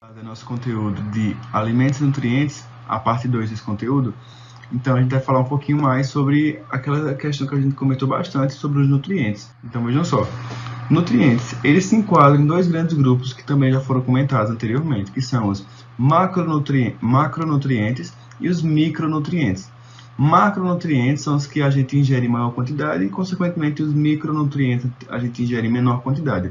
Do nosso conteúdo de alimentos e nutrientes, a parte 2 desse conteúdo. Então a gente vai falar um pouquinho mais sobre aquela questão que a gente comentou bastante sobre os nutrientes. Então vejam só, nutrientes, eles se enquadram em dois grandes grupos que também já foram comentados anteriormente, que são os macronutrientes e os micronutrientes. Macronutrientes são os que a gente ingere em maior quantidade e, consequentemente, os micronutrientes a gente ingere em menor quantidade.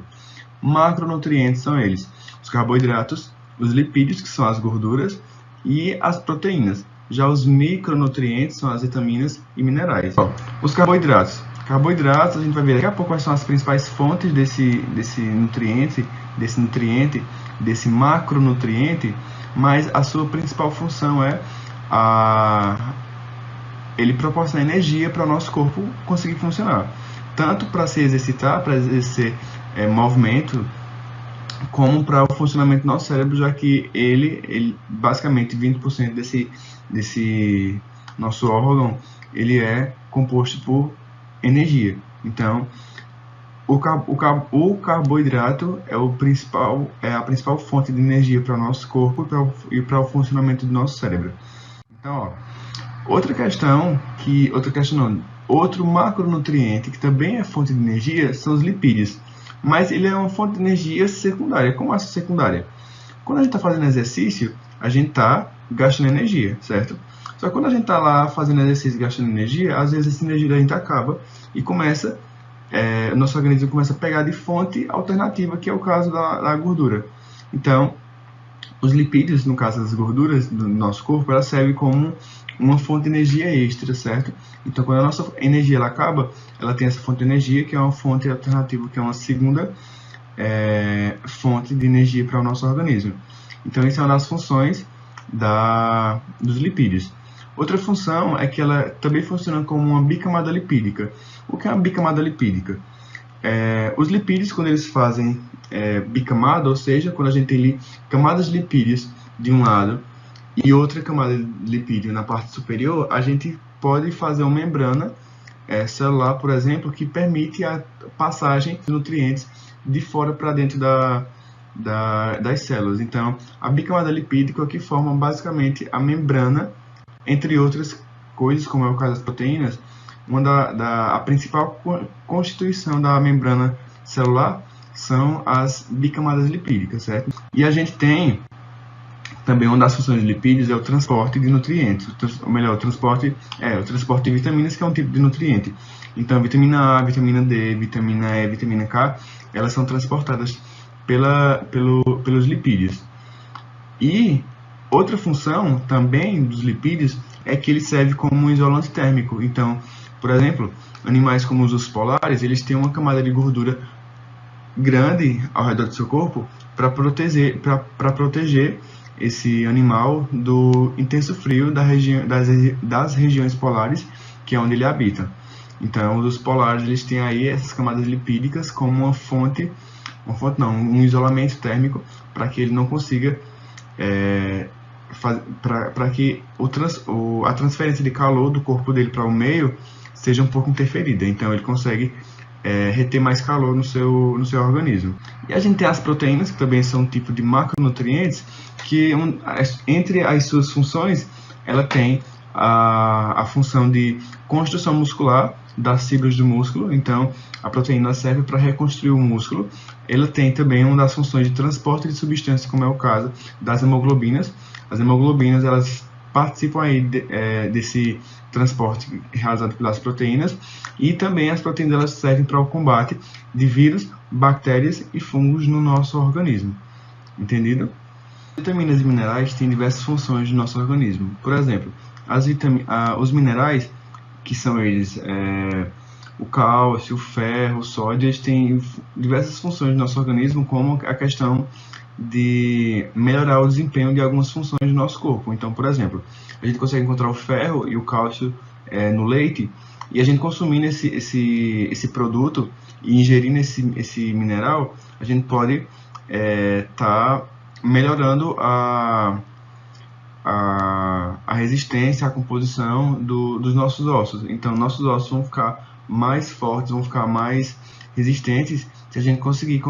Macronutrientes são eles: os carboidratos, os lipídios, que são as gorduras, e as proteínas. Já os micronutrientes são as vitaminas e minerais. Os carboidratos. Carboidratos, a gente vai ver daqui a pouco quais são as principais fontes desse nutriente, desse macronutriente, mas a sua principal função é ele proporciona energia para o nosso corpo conseguir funcionar. Tanto para se exercitar, para exercer movimento, como para o funcionamento do nosso cérebro, já que ele basicamente 20% desse nosso órgão, ele é composto por energia. Então, o carboidrato é a principal fonte de energia para o nosso corpo e para o funcionamento do nosso cérebro. Então, outro macronutriente que também é fonte de energia são os lipídios. Mas ele é uma fonte de energia secundária. Como assim secundária? Quando a gente está fazendo exercício, a gente está gastando energia, certo? Só que quando a gente está lá fazendo exercício e gastando energia, às vezes essa energia da gente acaba e o nosso organismo começa a pegar de fonte alternativa, que é o caso da gordura. Então, os lipídios, no caso das gorduras do nosso corpo, elas servem como uma fonte de energia extra, certo? Então, quando a nossa energia ela acaba, ela tem essa fonte de energia, que é uma fonte alternativa, que é uma segunda fonte de energia para o nosso organismo. Então, essa é uma das funções dos lipídios. Outra função é que ela também funciona como uma bicamada lipídica. O que é uma bicamada lipídica? Os lipídios, quando eles fazem bicamada, ou seja, quando a gente tem camadas de lipídios de um lado e outra camada de lipídio na parte superior, a gente pode fazer uma membrana celular, por exemplo, que permite a passagem de nutrientes de fora para dentro das células. Então, a bicamada lipídica é o que forma basicamente a membrana, entre outras coisas, como é o caso das proteínas. A principal constituição da membrana celular são as bicamadas lipídicas, certo? E a gente tem também uma das funções de lipídios é o transporte de nutrientes, o transporte de vitaminas, que é um tipo de nutriente. Então, vitamina A, vitamina D, vitamina E, vitamina K, elas são transportadas pelos lipídios. E outra função também dos lipídios é que ele serve como um isolante térmico. Então, por exemplo, animais como os ursos polares, eles têm uma camada de gordura grande ao redor do seu corpo para proteger esse animal do intenso frio das regiões polares, que é onde ele habita. Então, os polares eles têm aí essas camadas lipídicas como um isolamento térmico para que ele não consiga para que a transferência de calor do corpo dele para o meio seja um pouco interferida. Então, ele consegue reter mais calor no seu organismo. E a gente tem as proteínas, que também são um tipo de macronutrientes, que entre as suas funções, ela tem a função de construção muscular das fibras do músculo. Então, a proteína serve para reconstruir o músculo. Ela tem também uma das funções de transporte de substâncias, como é o caso das hemoglobinas. As hemoglobinas, elas participam aí desse transporte realizado pelas proteínas, e também as proteínas elas servem para o combate de vírus, bactérias e fungos no nosso organismo. Entendido? Vitaminas e minerais têm diversas funções no nosso organismo. Por exemplo, os minerais, que são eles o cálcio, o ferro, o sódio, eles têm diversas funções no nosso organismo, como a questão de melhorar o desempenho de algumas funções do nosso corpo. Então, por exemplo, a gente consegue encontrar o ferro e o cálcio no leite, e a gente consumindo esse produto e ingerindo esse mineral, a gente pode estar melhorando a resistência, a composição dos nossos ossos. Então, nossos ossos vão ficar mais fortes, vão ficar mais resistentes se a gente conseguir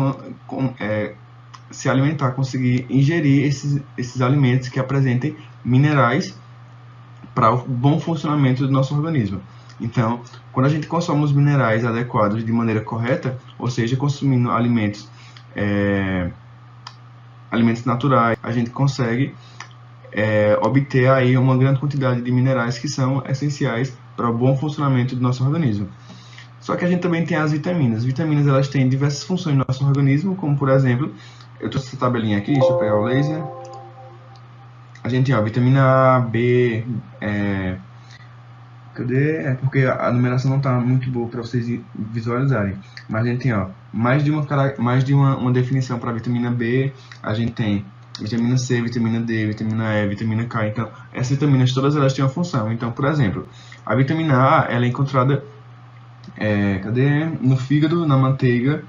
se alimentar, conseguir ingerir esses alimentos que apresentem minerais para o bom funcionamento do nosso organismo. Então, quando a gente consome os minerais adequados de maneira correta, ou seja, consumindo alimentos naturais, a gente consegue obter aí uma grande quantidade de minerais que são essenciais para o bom funcionamento do nosso organismo. Só que a gente também tem as vitaminas. As vitaminas, elas têm diversas funções no nosso organismo, como por exemplo, eu trouxe essa tabelinha aqui, deixa eu pegar o laser. A gente tem a vitamina A, B, cadê? É porque a numeração não está muito boa para vocês visualizarem. Mas a gente tem mais de uma definição para a vitamina B. A gente tem vitamina C, vitamina D, vitamina E, vitamina K. Então, essas vitaminas todas elas têm uma função. Então, por exemplo, a vitamina A ela é encontrada no fígado, na manteiga.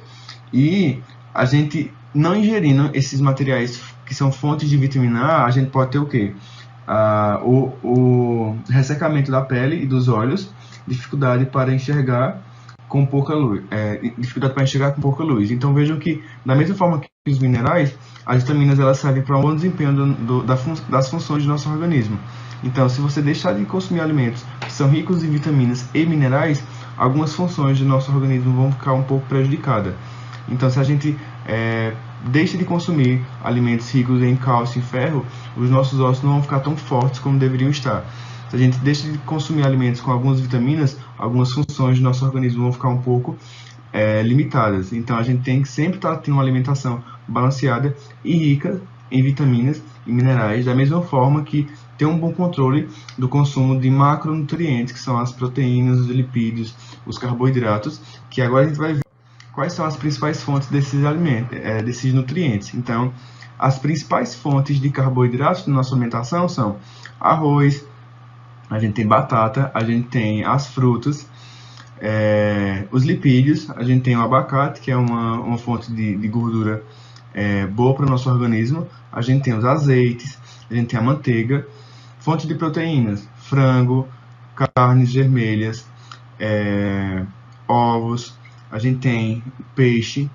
E a gente não ingerindo esses materiais que são fontes de vitamina A, a gente pode ter o quê? O ressecamento da pele e dos olhos, dificuldade para enxergar com pouca luz, Então vejam que, da mesma forma que os minerais, as vitaminas elas servem para um bom desempenho das funções do nosso organismo. Então, se você deixar de consumir alimentos que são ricos em vitaminas e minerais, algumas funções do nosso organismo vão ficar um pouco prejudicadas. Então, se a gente deixa de consumir alimentos ricos em cálcio e ferro, os nossos ossos não vão ficar tão fortes como deveriam estar. Se a gente deixa de consumir alimentos com algumas vitaminas, algumas funções do nosso organismo vão ficar um pouco limitadas. Então, a gente tem que sempre estar tendo uma alimentação balanceada e rica em vitaminas e minerais, da mesma forma que ter um bom controle do consumo de macronutrientes, que são as proteínas, os lipídios, os carboidratos, que agora a gente vai ver quais são as principais fontes desses alimentos, desses nutrientes. Então, as principais fontes de carboidratos na nossa alimentação são arroz, a gente tem batata, a gente tem as frutas, os lipídios, a gente tem o abacate, que é uma fonte de gordura boa para o nosso organismo, a gente tem os azeites, a gente tem a manteiga, fonte de proteínas, frango, carnes vermelhas, ovos, a gente tem peixe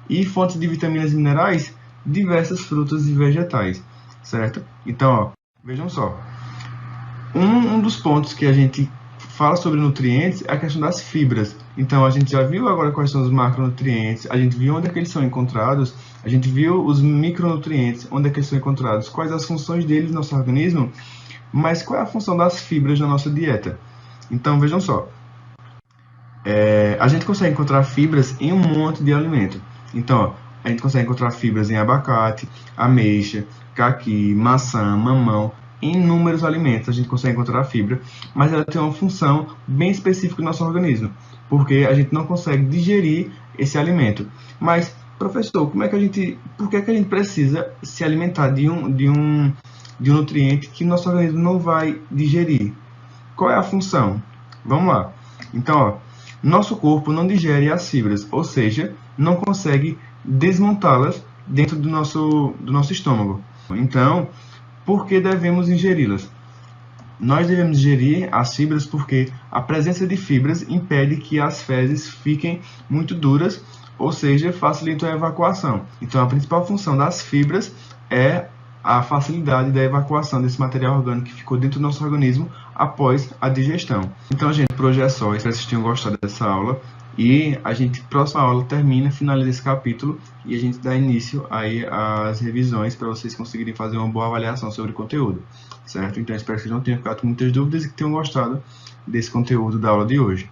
e fontes de vitaminas e minerais, diversas frutas e vegetais, certo? Então, vejam só, um dos pontos que a gente fala sobre nutrientes é a questão das fibras. Então, a gente já viu agora quais são os macronutrientes, a gente viu onde é que eles são encontrados, a gente viu os micronutrientes, onde é que eles são encontrados, quais as funções deles no nosso organismo, mas qual é a função das fibras na nossa dieta? Então, vejam só, a gente consegue encontrar fibras em um monte de alimento. Então, a gente consegue encontrar fibras em abacate, ameixa, caqui, maçã, mamão, em inúmeros alimentos a gente consegue encontrar a fibra, mas ela tem uma função bem específica no nosso organismo, porque a gente não consegue digerir esse alimento. Mas, professor, por que a gente precisa se alimentar de um nutriente que o nosso organismo não vai digerir? Qual é a função? Vamos lá. Então, nosso corpo não digere as fibras, ou seja, não consegue desmontá-las dentro do nosso estômago. Então, por que devemos ingeri-las? Nós devemos ingerir as fibras porque a presença de fibras impede que as fezes fiquem muito duras, ou seja, facilita a evacuação. Então, a principal função das fibras é a facilidade da evacuação desse material orgânico que ficou dentro do nosso organismo após a digestão. Então, gente, por hoje é só. Espero que vocês tenham gostado dessa aula. E a gente, próxima aula, finaliza esse capítulo e a gente dá início aí às revisões para vocês conseguirem fazer uma boa avaliação sobre o conteúdo, certo? Então, espero que vocês não tenham ficado com muitas dúvidas e que tenham gostado desse conteúdo da aula de hoje.